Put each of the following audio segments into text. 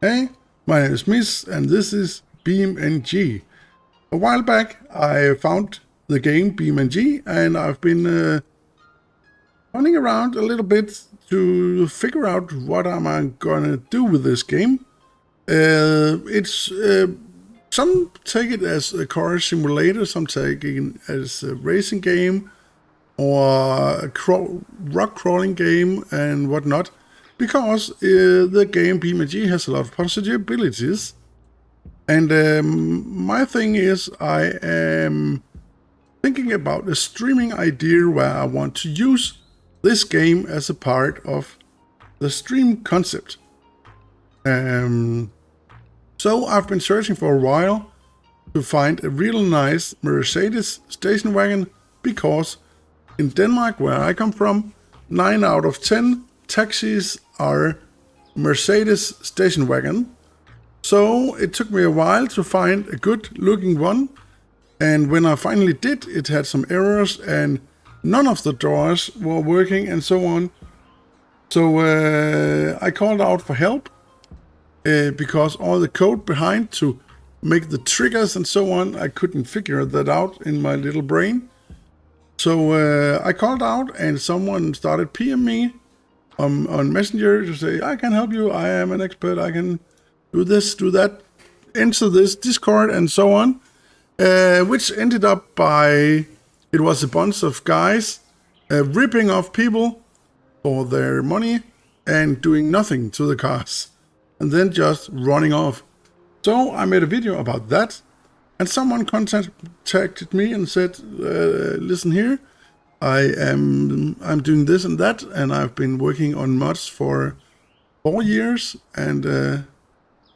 Hey, my name is Miss, and this is BeamNG. A while back, I found the game BeamNG, and I've been running around a little bit to figure out what am I gonna do with this game. Some take it as a car simulator, some take it as a racing game, or a rock crawling game and whatnot, because the game BeamNG has a lot of possibilities. And my thing is, I am thinking about a streaming idea where I want to use this game as a part of the stream concept. So I've been searching for a while to find a real nice Mercedes station wagon, because in Denmark, where I come from, 9 out of 10 taxis are Mercedes station wagon. So it took me a while to find a good looking one, and when I finally did, it had some errors and none of the doors were working and so on. So I called out for help, because all the code behind to make the triggers and so on, I couldn't figure that out in my little brain. So I called out, and someone started PM me on Messenger to say, I can help you, I am an expert, I can do this, do that, enter this Discord and so on, which ended up by, it was a bunch of guys ripping off people for their money and doing nothing to the cars, and then just running off. So I made a video about that, and someone contacted me and said, listen here, I'm doing this and that, and I've been working on mods for 4 years, and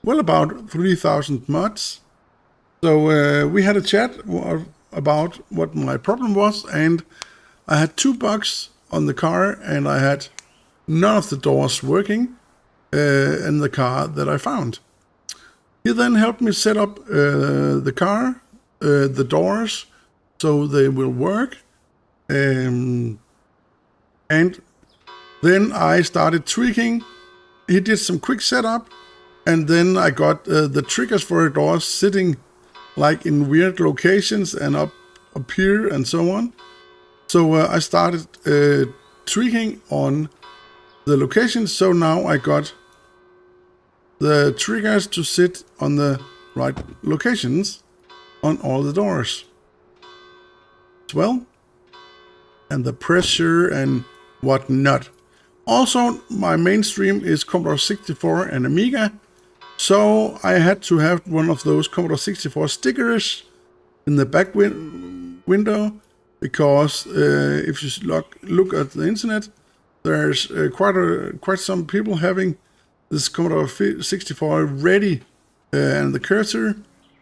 about 3,000 mods. So we had a chat about what my problem was, and I had 2 bugs on the car, and I had none of the doors working in the car that I found. He then helped me set up the car, the doors, so they will work. And then I started tweaking. He did some quick setup, and then I got the triggers for the doors sitting like in weird locations and up here and so on. So I started tweaking on the locations, so now I got the triggers to sit on the right locations on all the doors as well, and the pressure and whatnot. Also, my mainstream is Commodore 64 and Amiga, so I had to have one of those Commodore 64 stickers in the back window, because if you look at the internet, there's quite some people having this Commodore 64 ready, and the cursor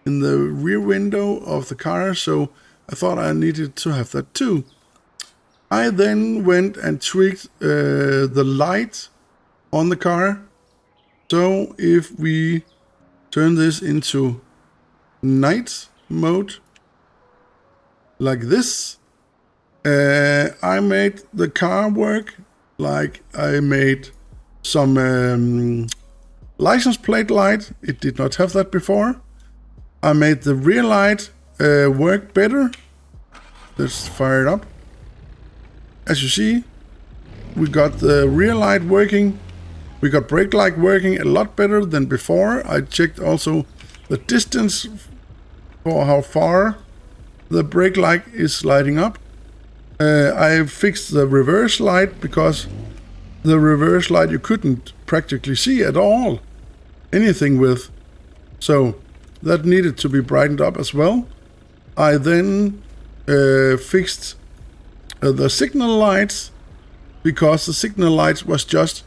in the rear window of the car, so I thought I needed to have that too. I then went and tweaked the light on the car. So if we turn this into night mode, like this, I made the car work. Like I made some license plate light. It did not have that before. I made the rear light work better. Let's fire it up. As you see, we got the rear light working. We got brake light working a lot better than before. I checked also the distance for how far the brake light is lighting up. I fixed the reverse light, because the reverse light you couldn't practically see at all anything with. So that needed to be brightened up as well. I then fixed the signal lights, because the signal lights was just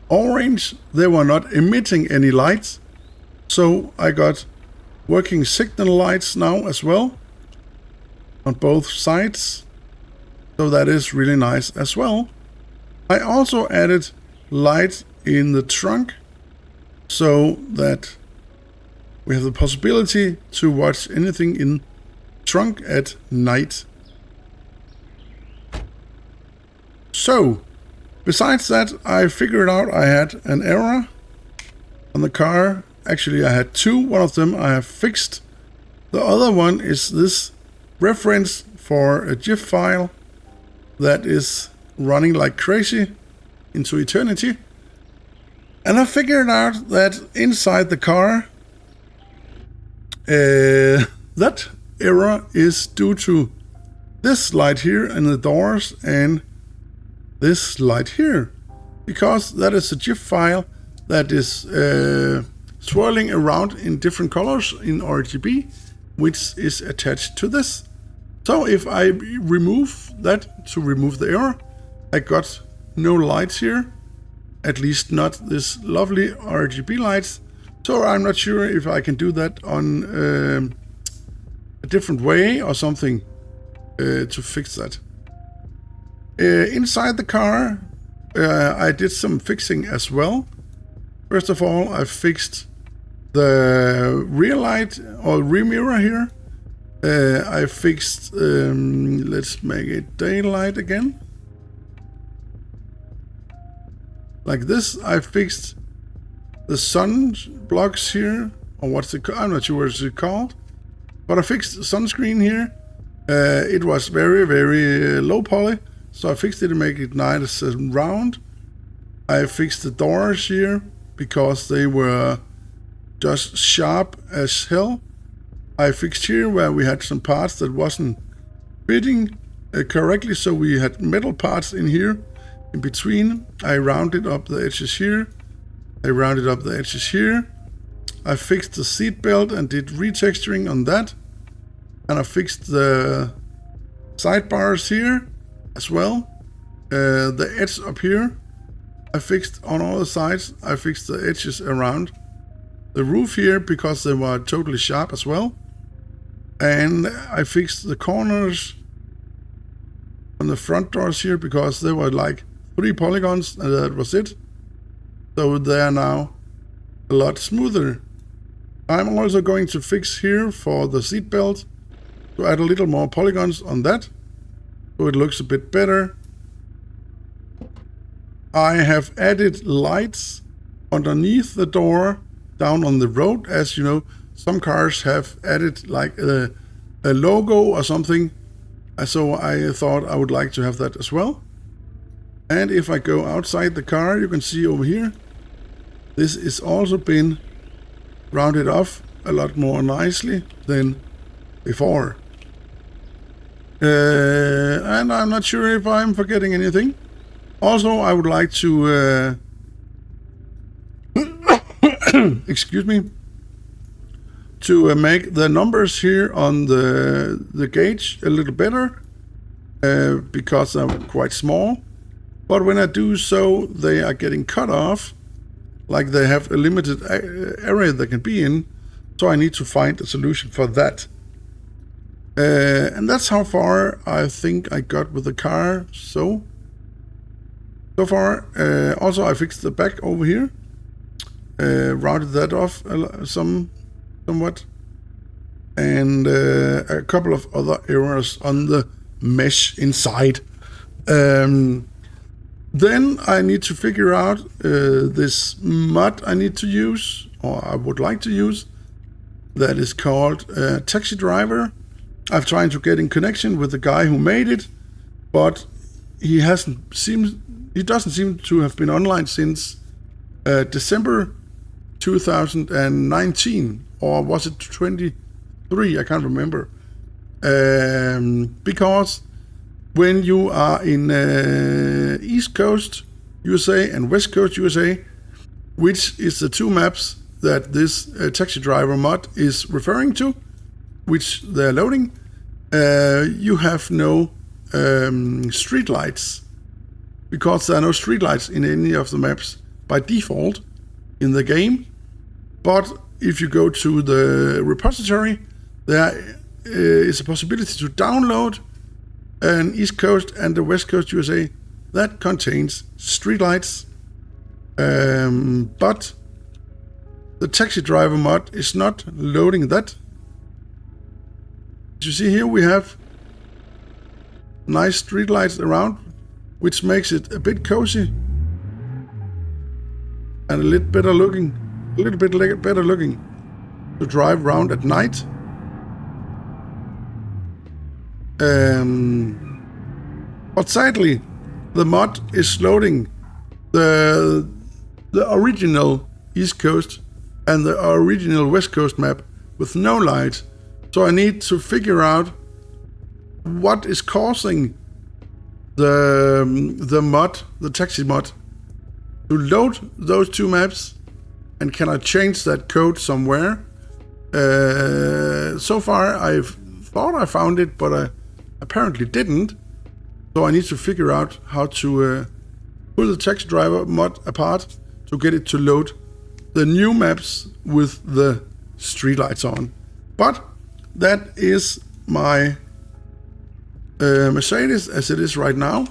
orange. They were not emitting any lights. So I got working signal lights now as well on both sides. So that is really nice as well. I also added light in the trunk, so that we have the possibility to watch anything in trunk at night. So, besides that, I figured out I had an error on the car. Actually, I had two. One of them I have fixed. The other one is this reference for a GIF file that is running like crazy into eternity. And I figured out that inside the car, that error is due to this light here and the doors and this light here, because that is a GIF file that is swirling around in different colors in RGB, which is attached to this. So if I remove that to remove the error, I got no lights here, at least not this lovely RGB lights. So I'm not sure if I can do that on a different way or something to fix that. Inside the car, I did some fixing as well. First of all, I fixed the rear light or rear mirror here. I fixed, let's make it daylight again. Like this. I fixed the sun blocks here, or what's it called? I'm not sure what it's called. But I fixed the sunscreen here. It was very, very low poly, so I fixed it to make it nice and round. I fixed the doors here because they were just sharp as hell. I fixed here where we had some parts that wasn't fitting correctly, so we had metal parts in here in between. I rounded up the edges here. I rounded up the edges here. I fixed the seat belt and did retexturing on that. And I fixed the sidebars here as well. The edge up here I fixed on all the sides. I fixed the edges around the roof here because they were totally sharp as well. And I fixed the corners on the front doors here because they were like 3 polygons and that was it. So they are now a lot smoother. I'm also going to fix here for the seat belt to add a little more polygons on that so it looks a bit better. I have added lights underneath the door down on the road. As you know, some cars have added like a logo or something, so I thought I would like to have that as well. And if I go outside the car, you can see over here, this is also been rounded off a lot more nicely than before. And I'm not sure if I'm forgetting anything. Also, I would like to excuse me, to make the numbers here on the gauge a little better because they're quite small. But when I do so, they are getting cut off, like they have a limited area they can be in. So I need to find a solution for that. And that's how far I think I got with the car so far. Also, I fixed the back over here, rounded that off somewhat, and a couple of other errors on the mesh inside. Then I need to figure out this mod I need to use, or I would like to use, that is called Taxi Driver. I've tried to get in connection with the guy who made it, but he doesn't seem to have been online since December 2019, or was it 23? I can't remember. Because when you are in East Coast USA and West Coast USA, which is the two maps that this Taxi Driver mod is referring to, which they're loading, you have no street lights, because there are no street lights in any of the maps by default in the game. But if you go to the repository, there is a possibility to download an East Coast and the West Coast USA that contains streetlights. But the Taxi Driver mod is not loading that. As you see here, we have nice streetlights around, which makes it a bit cozy and a little better looking little bit better looking to drive around at night. But sadly, the mod is loading the original East Coast and the original West Coast map with no light. So I need to figure out what is causing the mod, the taxi mod, to load those two maps, and can I change that code somewhere? So far I've thought I found it, but I apparently didn't. So I need to figure out how to pull the taxi driver mod apart to get it to load the new maps with the streetlights on. But that is my Mercedes as it is right now.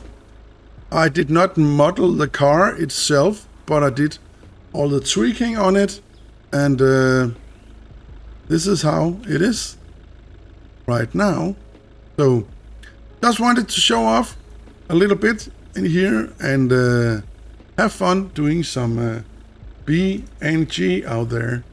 I did not model the car itself, but I did all the tweaking on it, and this is how it is right now. So just wanted to show off a little bit in here and have fun doing some BeamNG out there.